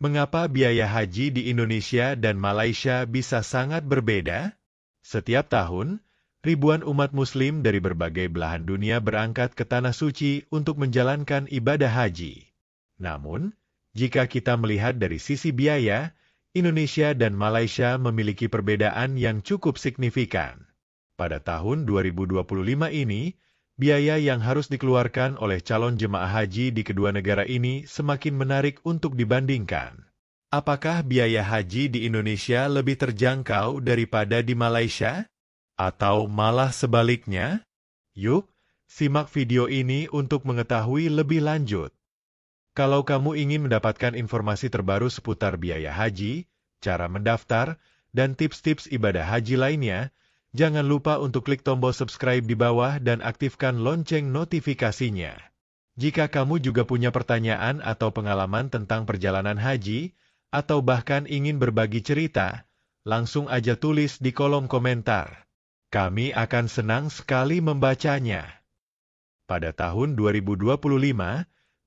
Mengapa biaya haji di Indonesia dan Malaysia bisa sangat berbeda? Setiap tahun, ribuan umat Muslim dari berbagai belahan dunia berangkat ke Tanah Suci untuk menjalankan ibadah haji. Namun, jika kita melihat dari sisi biaya, Indonesia dan Malaysia memiliki perbedaan yang cukup signifikan. Pada tahun 2025 ini, biaya yang harus dikeluarkan oleh calon jemaah haji di kedua negara ini semakin menarik untuk dibandingkan. Apakah biaya haji di Indonesia lebih terjangkau daripada di Malaysia? Atau malah sebaliknya? Yuk, simak video ini untuk mengetahui lebih lanjut. Kalau kamu ingin mendapatkan informasi terbaru seputar biaya haji, cara mendaftar, dan tips-tips ibadah haji lainnya, jangan lupa untuk klik tombol subscribe di bawah dan aktifkan lonceng notifikasinya. Jika kamu juga punya pertanyaan atau pengalaman tentang perjalanan haji, atau bahkan ingin berbagi cerita, langsung aja tulis di kolom komentar. Kami akan senang sekali membacanya. Pada tahun 2025,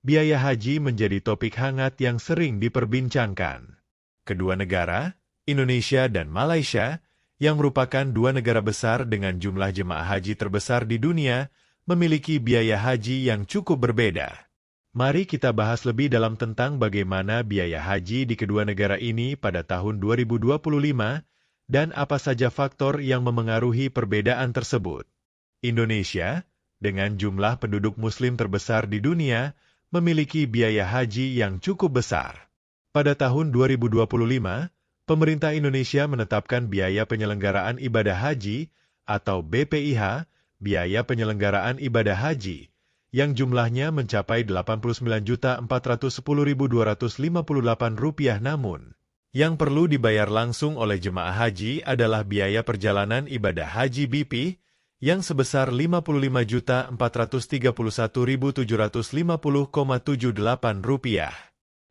biaya haji menjadi topik hangat yang sering diperbincangkan. Kedua negara, Indonesia dan Malaysia, yang merupakan dua negara besar dengan jumlah jemaah haji terbesar di dunia, memiliki biaya haji yang cukup berbeda. Mari kita bahas lebih dalam tentang bagaimana biaya haji di kedua negara ini pada tahun 2025 dan apa saja faktor yang memengaruhi perbedaan tersebut. Indonesia, dengan jumlah penduduk Muslim terbesar di dunia, memiliki biaya haji yang cukup besar. Pada tahun 2025, pemerintah Indonesia menetapkan biaya penyelenggaraan ibadah haji atau BPIH, biaya penyelenggaraan ibadah haji, yang jumlahnya mencapai Rp89.410.258 namun, yang perlu dibayar langsung oleh jemaah haji adalah biaya perjalanan ibadah haji BP, yang sebesar Rp55.431.750,78.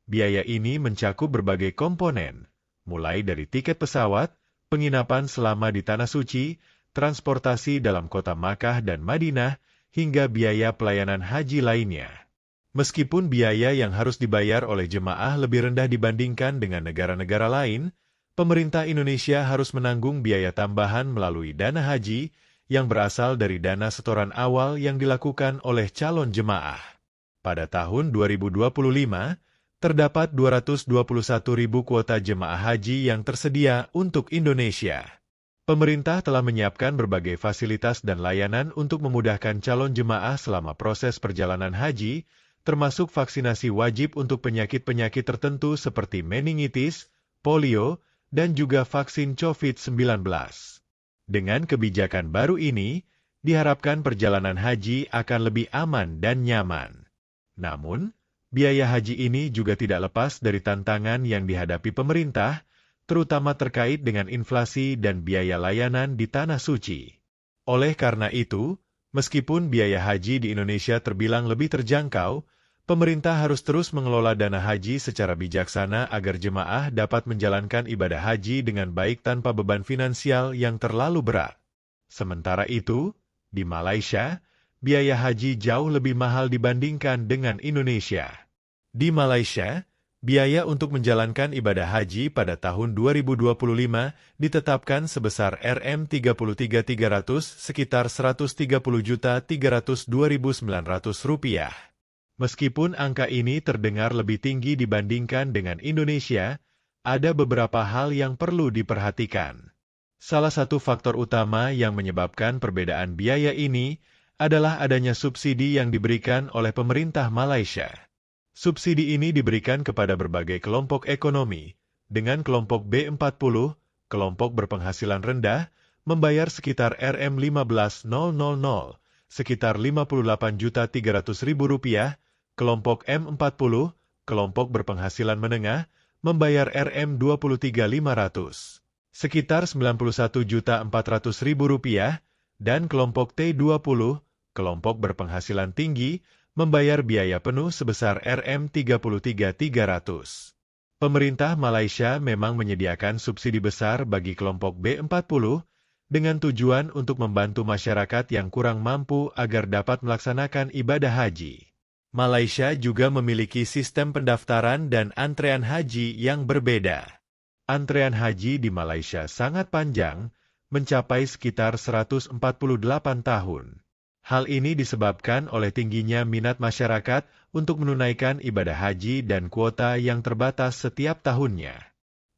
Biaya ini mencakup berbagai komponen, mulai dari tiket pesawat, penginapan selama di Tanah Suci, transportasi dalam kota Makkah dan Madinah, hingga biaya pelayanan haji lainnya. Meskipun biaya yang harus dibayar oleh jemaah lebih rendah dibandingkan dengan negara-negara lain, pemerintah Indonesia harus menanggung biaya tambahan melalui dana haji, yang berasal dari dana setoran awal yang dilakukan oleh calon jemaah. Pada tahun 2025, terdapat 221.000 kuota jemaah haji yang tersedia untuk Indonesia. Pemerintah telah menyiapkan berbagai fasilitas dan layanan untuk memudahkan calon jemaah selama proses perjalanan haji, termasuk vaksinasi wajib untuk penyakit-penyakit tertentu seperti meningitis, polio, dan juga vaksin COVID-19. Dengan kebijakan baru ini, diharapkan perjalanan haji akan lebih aman dan nyaman. Namun, biaya haji ini juga tidak lepas dari tantangan yang dihadapi pemerintah, terutama terkait dengan inflasi dan biaya layanan di Tanah Suci. Oleh karena itu, meskipun biaya haji di Indonesia terbilang lebih terjangkau, pemerintah harus terus mengelola dana haji secara bijaksana agar jemaah dapat menjalankan ibadah haji dengan baik tanpa beban finansial yang terlalu berat. Sementara itu, di Malaysia, biaya haji jauh lebih mahal dibandingkan dengan Indonesia. Di Malaysia, biaya untuk menjalankan ibadah haji pada tahun 2025 ditetapkan sebesar Rp33.300 sekitar Rp130.302.900. Meskipun angka ini terdengar lebih tinggi dibandingkan dengan Indonesia, ada beberapa hal yang perlu diperhatikan. Salah satu faktor utama yang menyebabkan perbedaan biaya ini adalah adanya subsidi yang diberikan oleh pemerintah Malaysia. Subsidi ini diberikan kepada berbagai kelompok ekonomi, dengan kelompok B40, kelompok berpenghasilan rendah, membayar sekitar Rp15.000, sekitar Rp58.300.000, kelompok M40, kelompok berpenghasilan menengah, membayar Rp23.500, sekitar Rp91.400.000, dan kelompok T20, kelompok berpenghasilan tinggi, membayar biaya penuh sebesar Rp33.300. Pemerintah Malaysia memang menyediakan subsidi besar bagi kelompok B40, dengan tujuan untuk membantu masyarakat yang kurang mampu agar dapat melaksanakan ibadah haji. Malaysia juga memiliki sistem pendaftaran dan antrean haji yang berbeda. Antrean haji di Malaysia sangat panjang, mencapai sekitar 148 tahun. Hal ini disebabkan oleh tingginya minat masyarakat untuk menunaikan ibadah haji dan kuota yang terbatas setiap tahunnya.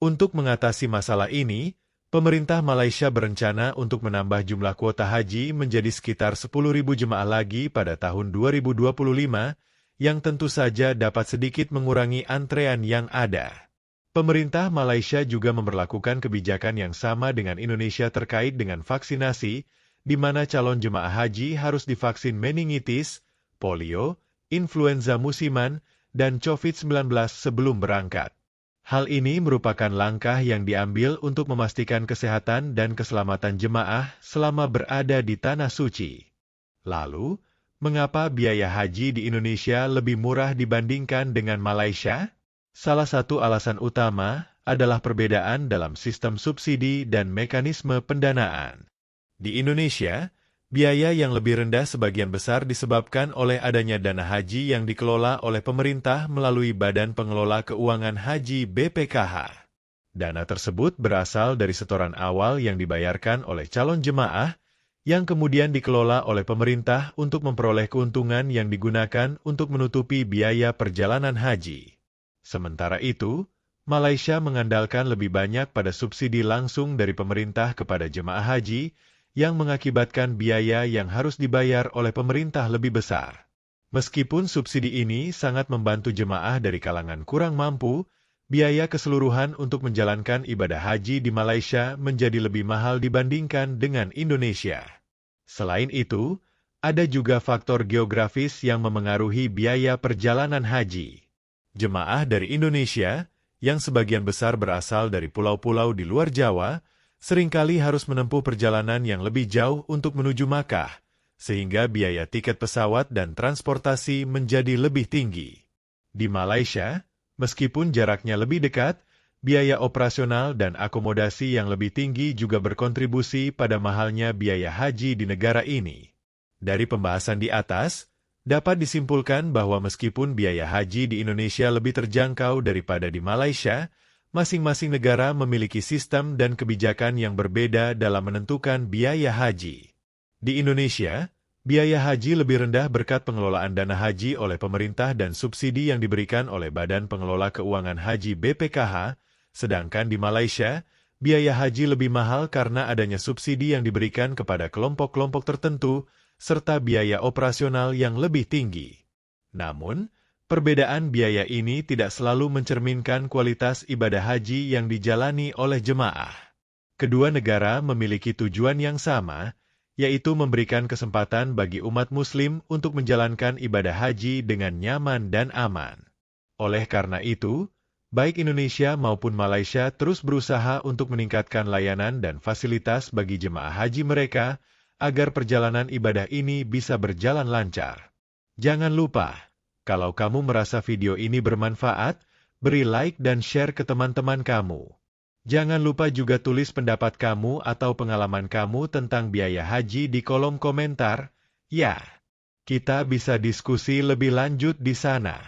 Untuk mengatasi masalah ini, pemerintah Malaysia berencana untuk menambah jumlah kuota haji menjadi sekitar 10.000 jemaah lagi pada tahun 2025, yang tentu saja dapat sedikit mengurangi antrean yang ada. Pemerintah Malaysia juga memberlakukan kebijakan yang sama dengan Indonesia terkait dengan vaksinasi, di mana calon jemaah haji harus divaksin meningitis, polio, influenza musiman, dan COVID-19 sebelum berangkat. Hal ini merupakan langkah yang diambil untuk memastikan kesehatan dan keselamatan jemaah selama berada di Tanah Suci. Lalu, mengapa biaya haji di Indonesia lebih murah dibandingkan dengan Malaysia? Salah satu alasan utama adalah perbedaan dalam sistem subsidi dan mekanisme pendanaan. Di Indonesia, biaya yang lebih rendah sebagian besar disebabkan oleh adanya dana haji yang dikelola oleh pemerintah melalui Badan Pengelola Keuangan Haji BPKH. Dana tersebut berasal dari setoran awal yang dibayarkan oleh calon jemaah, yang kemudian dikelola oleh pemerintah untuk memperoleh keuntungan yang digunakan untuk menutupi biaya perjalanan haji. Sementara itu, Malaysia mengandalkan lebih banyak pada subsidi langsung dari pemerintah kepada jemaah haji, yang mengakibatkan biaya yang harus dibayar oleh pemerintah lebih besar. Meskipun subsidi ini sangat membantu jemaah dari kalangan kurang mampu, biaya keseluruhan untuk menjalankan ibadah haji di Malaysia menjadi lebih mahal dibandingkan dengan Indonesia. Selain itu, ada juga faktor geografis yang memengaruhi biaya perjalanan haji. Jemaah dari Indonesia, yang sebagian besar berasal dari pulau-pulau di luar Jawa, seringkali harus menempuh perjalanan yang lebih jauh untuk menuju Makkah, sehingga biaya tiket pesawat dan transportasi menjadi lebih tinggi. Di Malaysia, meskipun jaraknya lebih dekat, biaya operasional dan akomodasi yang lebih tinggi juga berkontribusi pada mahalnya biaya haji di negara ini. Dari pembahasan di atas, dapat disimpulkan bahwa meskipun biaya haji di Indonesia lebih terjangkau daripada di Malaysia, masing-masing negara memiliki sistem dan kebijakan yang berbeda dalam menentukan biaya haji. Di Indonesia, biaya haji lebih rendah berkat pengelolaan dana haji oleh pemerintah dan subsidi yang diberikan oleh Badan Pengelola Keuangan Haji BPKH, sedangkan di Malaysia, biaya haji lebih mahal karena adanya subsidi yang diberikan kepada kelompok-kelompok tertentu, serta biaya operasional yang lebih tinggi. Namun, perbedaan biaya ini tidak selalu mencerminkan kualitas ibadah haji yang dijalani oleh jemaah. Kedua negara memiliki tujuan yang sama, yaitu memberikan kesempatan bagi umat Muslim untuk menjalankan ibadah haji dengan nyaman dan aman. Oleh karena itu, baik Indonesia maupun Malaysia terus berusaha untuk meningkatkan layanan dan fasilitas bagi jemaah haji mereka, agar perjalanan ibadah ini bisa berjalan lancar. Jangan lupa, kalau kamu merasa video ini bermanfaat, beri like dan share ke teman-teman kamu. Jangan lupa juga tulis pendapat kamu atau pengalaman kamu tentang biaya haji di kolom komentar. Ya, kita bisa diskusi lebih lanjut di sana.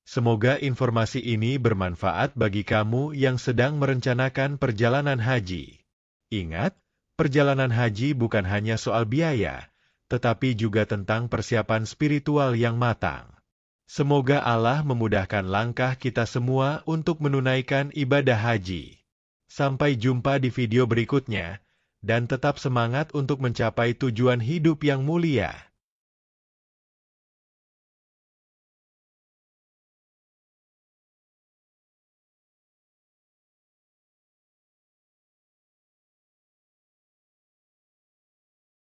Semoga informasi ini bermanfaat bagi kamu yang sedang merencanakan perjalanan haji. Ingat, perjalanan haji bukan hanya soal biaya, tetapi juga tentang persiapan spiritual yang matang. Semoga Allah memudahkan langkah kita semua untuk menunaikan ibadah haji. Sampai jumpa di video berikutnya, dan tetap semangat untuk mencapai tujuan hidup yang mulia.